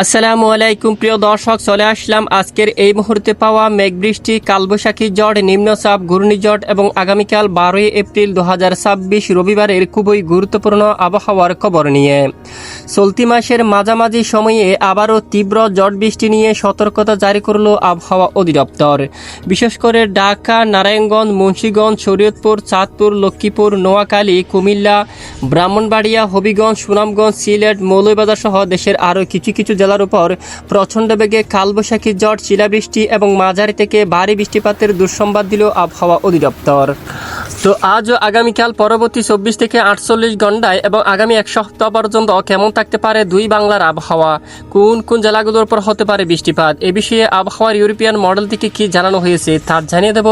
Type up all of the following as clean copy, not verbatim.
আসসালামু আলাইকুম প্রিয় দর্শক, চলে আসলাম আজকের এই মুহূর্তে পাওয়া মেঘবৃষ্টি, কালবৈশাখী ঝড়, নিম্নচাপ, ঘূর্ণিঝড় এবং আগামীকাল 12 এপ্রিল 2026 রবিবারের খুবই গুরুত্বপূর্ণ আবহাওয়ার খবর নিয়ে। চলতি মাসের মাঝামাঝি সময়ে আবারও তীব্র ঝড় বৃষ্টি নিয়ে সতর্কতা জারি করল আবহাওয়া অধিদপ্তর। বিশেষ করে ঢাকা, নারায়ণগঞ্জ, মুন্সিগঞ্জ, শরীয়তপুর, চাঁদপুর, লক্ষ্মীপুর, নোয়াখালী, কুমিল্লা, ব্রাহ্মণবাড়িয়া, হবিগঞ্জ, সুনামগঞ্জ, সিলেট, মৌলভীবাজার সহ দেশের আরও কিছু কিছু জেলার উপর প্রচণ্ড বেগে কালবৈশাখী ঝড়, শিলাবৃষ্টি এবং মাঝারি থেকে ভারী বৃষ্টিপাতের দুঃসংবাদ দিল আবহাওয়া অধিদপ্তর। তো আজ ও আগামীকাল পরবর্তী 24 থেকে 48 ঘন্টায় এবং আগামী এক সপ্তাহ পর্যন্ত কেমন থাকতে পারে দুই বাংলার আবহাওয়া, কোন কোন জেলাগুলোর উপর হতে পারে বৃষ্টিপাত, এ বিষয়ে আবহাওয়ার ইউরোপিয়ান মডেল থেকে কি জানানো হয়েছে তা জানিয়ে দেব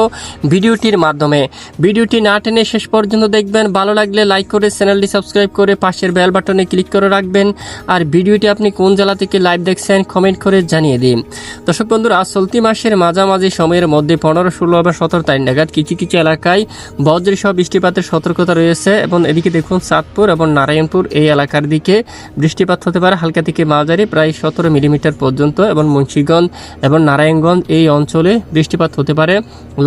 ভিডিওটির মাধ্যমে। ভিডিওটি না টেনে শেষ পর্যন্ত দেখবেন। ভালো লাগলে লাইক করে চ্যানেলটি সাবস্ক্রাইব করে পাশের বেল বাটনে ক্লিক করে রাখবেন। আর ভিডিওটি আপনি কোন জেলা থেকে লাইভ দেখছেন কমেন্ট করে জানিয়ে দিন। দর্শক বন্ধুরা, চলতি মাসের মাঝামাঝি সময়ের মধ্যে 15, 16 বা 17 তারিখ নাগাদ কিছু কিছু এলাকায় বজ্রসহ বৃষ্টিপাতের সতর্কতা রয়েছে এবং এদিকে দেখুন চাঁদপুর এবং নারায়ণপুর এই এলাকার দিকে বৃষ্টিপাত হতে পারে হালকা থেকে মাঝারি, প্রায় 17 মিলিমিটার পর্যন্ত, এবং মুন্সিগঞ্জ এবং নারায়ণগঞ্জ এই অঞ্চলে বৃষ্টিপাত হতে পারে।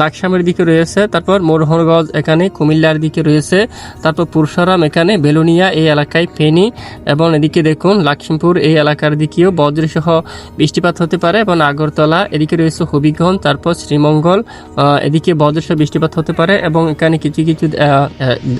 লাকসামের দিকে রয়েছে, তারপর মোরহনগঞ্জ এখানে, কুমিল্লার দিকে রয়েছে, তারপর পুরসরাম এখানে, বেলুনিয়া এই এলাকায়, ফেনী এবং এদিকে দেখুন লক্ষ্মীপুর এই এলাকার দিকেও বজ্রসহ বৃষ্টিপাত হতে পারে, এবং আগরতলা এদিকে রয়েছে হবিগঞ্জ, তারপর শ্রীমঙ্গল এদিকে বজ্রসহ বৃষ্টিপাত হতে পারে। এবং এখানে কিছু কিছু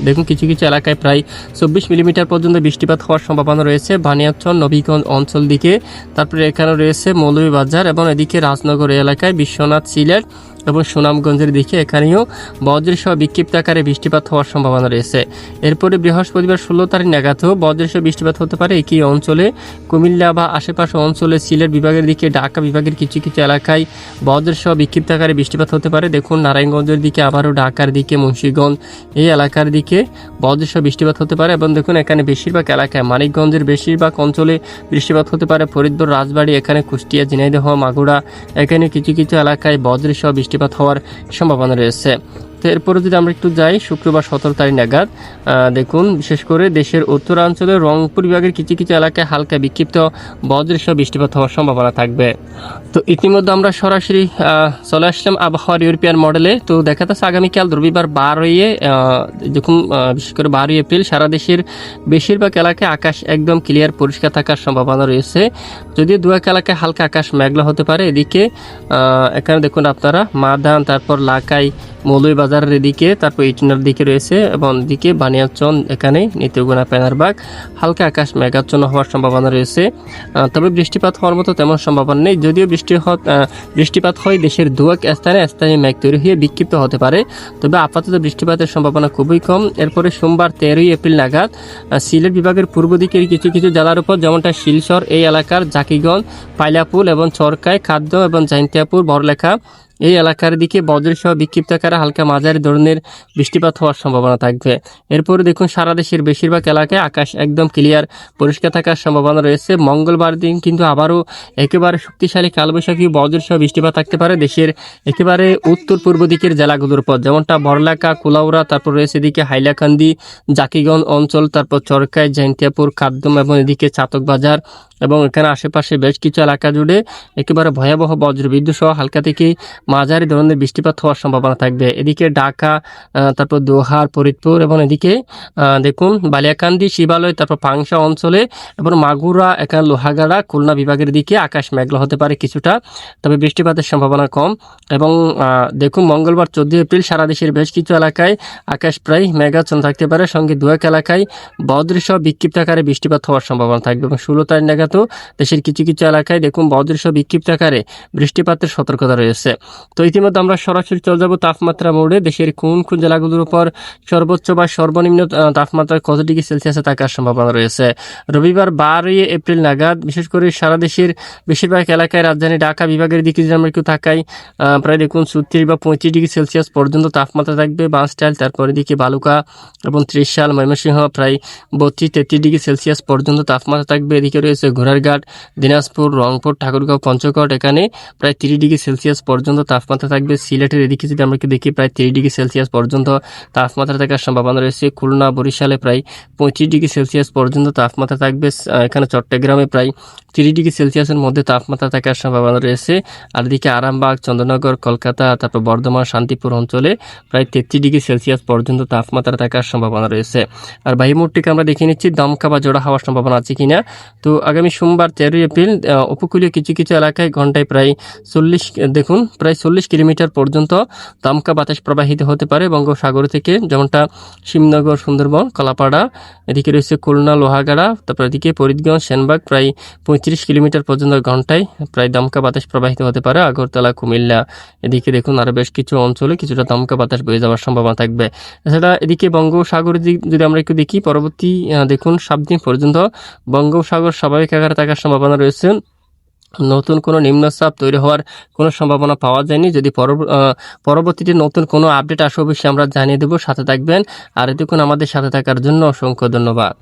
দেখুন কিছু কিছু এলাকায় প্রায় 24 মিলিমিটার পর্যন্ত বৃষ্টিপাত হওয়ার সম্ভাবনা রয়েছে বানিয়াচং, নবীগঞ্জ অঞ্চল দিকে, তারপরে এখানে রয়েছে মৌলভীবাজার এবং এদিকে রাজনগর এলাকায়, বিশ্বনাথ, সিলেট এবং সুনামগঞ্জের দিকে এখানেও বজ্রসহ বিক্ষিপ্ত আকারে বৃষ্টিপাত হওয়ার সম্ভাবনা রয়েছে। এরপরে বৃহস্পতিবার 16 তারিখ নাগাদও বজ্রসহ বৃষ্টিপাত হতে পারে একই অঞ্চলে, কুমিল্লা বা আশেপাশে অঞ্চলে, সিলেট বিভাগের দিকে, ঢাকা বিভাগের কিছু কিছু এলাকায় বজ্রসহ বিক্ষিপ্ত আকারে বৃষ্টিপাত হতে পারে। দেখুন নারায়ণগঞ্জের দিকে, আবারও ঢাকার দিকে, মুন্সিগঞ্জ এই এলাকার দিকে বজ্রসহ বৃষ্টিপাত হতে পারে। এবং দেখুন এখানে বেশিরভাগ এলাকায়, মানিকগঞ্জের বেশিরভাগ অঞ্চলে বৃষ্টিপাত হতে পারে, ফরিদপুর, রাজবাড়ী এখানে, কুষ্টিয়া, ঝিনাইদহ, মাগুরা এখানে কিছু কিছু এলাকায় বজ্রসহ বৃষ্টিপাত হওয়ার সম্ভাবনা রয়েছে। তো এরপরে যদি আমরা একটু যাই শুক্রবার 17 তারিখ নাগাদ, দেখুন বিশেষ করে দেশের উত্তরাঞ্চলে রংপুর বিভাগের কিছু কিছু এলাকায় হালকা বিক্ষিপ্ত বজ্রসহ বৃষ্টিপাত হওয়ার সম্ভাবনা থাকবে। তো ইতিমধ্যে আমরা সরাসরি চলে আসলাম আবহাওয়ার ইউরোপিয়ান মডেলে। তো দেখা যাচ্ছে আগামীকাল রবিবার 12 দেখুন বিশেষ করে 12 এপ্রিল সারা দেশের বেশিরভাগ এলাকায় আকাশ একদম ক্লিয়ার পরিষ্কার থাকার সম্ভাবনা রয়েছে, যদিও দু এক এলাকায় হালকা আকাশ মেঘলা হতে পারে। এদিকে এখানে দেখুন আপনারা মাদান, তারপর লাকাই, মৌলভীবাজারের এদিকে, তারপর ইটনার দিকে রয়েছে, এবং দিকে বানিয়াচং এখানে, নিত্যগুনা, পেনারবাগ হালকা আকাশ মেঘাচ্ছন্ন হওয়ার সম্ভাবনা রয়েছে। তবে বৃষ্টিপাত হওয়ার মতো তেমন সম্ভাবনা নেই, যদিও বৃষ্টিপাত হয় দেশের দু এক স্থানে মেঘ তৈরি হয়ে বিক্ষিপ্ত হতে পারে, তবে আপাতত বৃষ্টিপাতের সম্ভাবনা খুবই কম। এরপরে সোমবার 13 এপ্রিল নাগাদ সিলেট বিভাগের পূর্ব দিকের কিছু কিছু জেলার উপর, যেমনটা শিলচর এই এলাকার, জাকিগঞ্জ, পাইলাপুল এবং চরকায়, খাদ্য এবং জাইন্তিয়াপুর, বড়লেখা এই এলাকার দিকে বজ্রসহ বিক্ষিপ্ত আকারে হালকা মাঝারি ধরনের বৃষ্টিপাত হওয়ার সম্ভাবনা থাকবে। এরপরে দেখুন সারা দেশের বেশিরভাগ এলাকায় আকাশ একদম ক্লিয়ার পরিষ্কার থাকার সম্ভাবনা রয়েছে। মঙ্গলবার দিন কিন্তু আবারও একেবারে শক্তিশালী কালবৈশাখী বজ্রসহ বৃষ্টিপাত থাকতে পারে দেশের একেবারে উত্তর পূর্ব দিকের জেলাগুলোর উপর, যেমনটা বড়লেখা, কুলাউড়া, তারপর রয়েছে এদিকে হাইলাকান্দি, জাকিগঞ্জ অঞ্চল, তারপর চরকায়, জাইন্তিয়াপুর, খাদ্যম এবং এদিকে চাতক বাজার এবং এখানে আশেপাশে বেশ কিছু এলাকা জুড়ে একেবারে ভয়াবহ বজ্রবিদ্যুৎ সহ হালকা থেকে মাঝারি ধরনের বৃষ্টিপাত হওয়ার সম্ভাবনা থাকবে। এদিকে ঢাকা, তারপর দোহার, ফরিদপুর এবং এদিকে দেখুন বালিয়াকান্দি, শিবালয়, তারপর পাংশা অঞ্চলে এবং মাগুরা, এখানে লোহাগাড়া, খুলনা বিভাগের দিকে আকাশ মেঘলা হতে পারে কিছুটা, তবে বৃষ্টিপাতের সম্ভাবনা কম। এবং দেখুন মঙ্গলবার 14 এপ্রিল সারা দেশের বেশ কিছু এলাকায় আকাশ প্রায় মেঘাচ্ছন্ন থাকতে পারে, সঙ্গে দু এক এলাকায় বজ্রসহ বিক্ষিপ্ত আকারে বৃষ্টিপাত হওয়ার সম্ভাবনা থাকবে। এবং 16 তারিখ নাগাদ দেশের কিছু কিছু এলাকায় দেখুন বজ্রসহ বিক্ষিপ্ত আকারে বৃষ্টিপাতের সতর্কতা রয়েছে। তো ইতিমধ্যে আমরা সরাসরি চলে যাব তাপমাত্রা মোড়ে। দেশের কোন কোন জেলাগুলোর উপর সর্বোচ্চ বা সর্বনিম্ন তাপমাত্রা কত ডিগ্রি সেলসিয়াসে থাকার সম্ভাবনা রয়েছে রবিবার 12 এপ্রিল নাগাদ। বিশেষ করে সারা দেশের বেশিরভাগ এলাকায়, রাজধানী ঢাকা বিভাগের দিকে যদি আমরা একটু তাকাই, প্রায় দেখুন 34 বা 35 ডিগ্রি সেলসিয়াস পর্যন্ত তাপমাত্রা থাকবে বাঁশটাইল, তারপরে দিকে বালুকা এবং ত্রিশাল, ময়মনসিংহ প্রায় 32-33 ডিগ্রি সেলসিয়াস পর্যন্ত তাপমাত্রা থাকবে। এদিকে রয়েছে ঘোড়ারঘাট, দিনাজপুর, রংপুর, ঠাকুরগাঁও, পঞ্চগড় এখানে প্রায় 30 ডিগ্রি সেলসিয়াস পর্যন্ত তাপমাত্রা থাকবে। সিলেটের এদিকে যদি আমরা দেখি প্রায় 30 ডিগ্রি সেলসিয়াস পর্যন্ত তাপমাত্রা থাকার সম্ভাবনা রয়েছে। খুলনা, বরিশালে প্রায় 35 ডিগ্রি সেলসিয়াস পর্যন্ত তাপমাত্রা থাকবে। এখানে চট্টগ্রামে প্রায় 30 ডিগ্রি সেলসিয়াসের মধ্যে তাপমাত্রা থাকার সম্ভাবনা রয়েছে। আর এদিকে আরামবাগ, চন্দ্রনগর, কলকাতা, তারপর বর্ধমান, শান্তিপুর অঞ্চলে প্রায় 33 ডিগ্রি সেলসিয়াস পর্যন্ত তাপমাত্রা থাকার সম্ভাবনা রয়েছে। আর বায়ুমোটটিকে আমরা দেখে নিচ্ছি দমকা বা জোড়া হওয়ার সম্ভাবনা আছে কিনা। তো আগামী সোমবার 13 এপ্রিল উপকূলীয় কিছু কিছু এলাকায় ঘন্টায় প্রায় 40 কিলোমিটার পর্যন্ত দমকা বাতাস প্রবাহিত হতে পারে বঙ্গোপসাগর থেকে, যেমনটা শিবনগর, সুন্দরবন, কলাপাড়া, এদিকে রয়েছে খুলনা, লোহাগাড়া, তারপর এদিকে ফরিদগঞ্জ, সেনবাগ প্রায় 35 কিলোমিটার পর্যন্ত ঘন্টায় প্রায় দমকা বাতাস প্রবাহিত হতে পারে। আগরতলা, কুমিল্লা এদিকে দেখুন আরও বেশ কিছু অঞ্চলে কিছুটা দমকা বাতাস বয়ে যাওয়ার সম্ভাবনা থাকবে। এছাড়া এদিকে বঙ্গোপসাগরের দিক যদি আমরা একটু দেখি, পরবর্তী দেখুন 7 দিন পর্যন্ত বঙ্গোপসাগর স্বাভাবিক আকারে থাকার সম্ভাবনা রয়েছে। নতুন কোনো নিম্নচাপ তৈরি হওয়ার কোনো সম্ভাবনা পাওয়া যায়নি। যদি পরবর্তীতে নতুন কোনো আপডেট আসে অবশ্যই আমরা জানিয়ে দেবো, সাথে থাকবেন। আর এতক্ষণ আমাদের সাথে থাকার জন্য অসংখ্য ধন্যবাদ।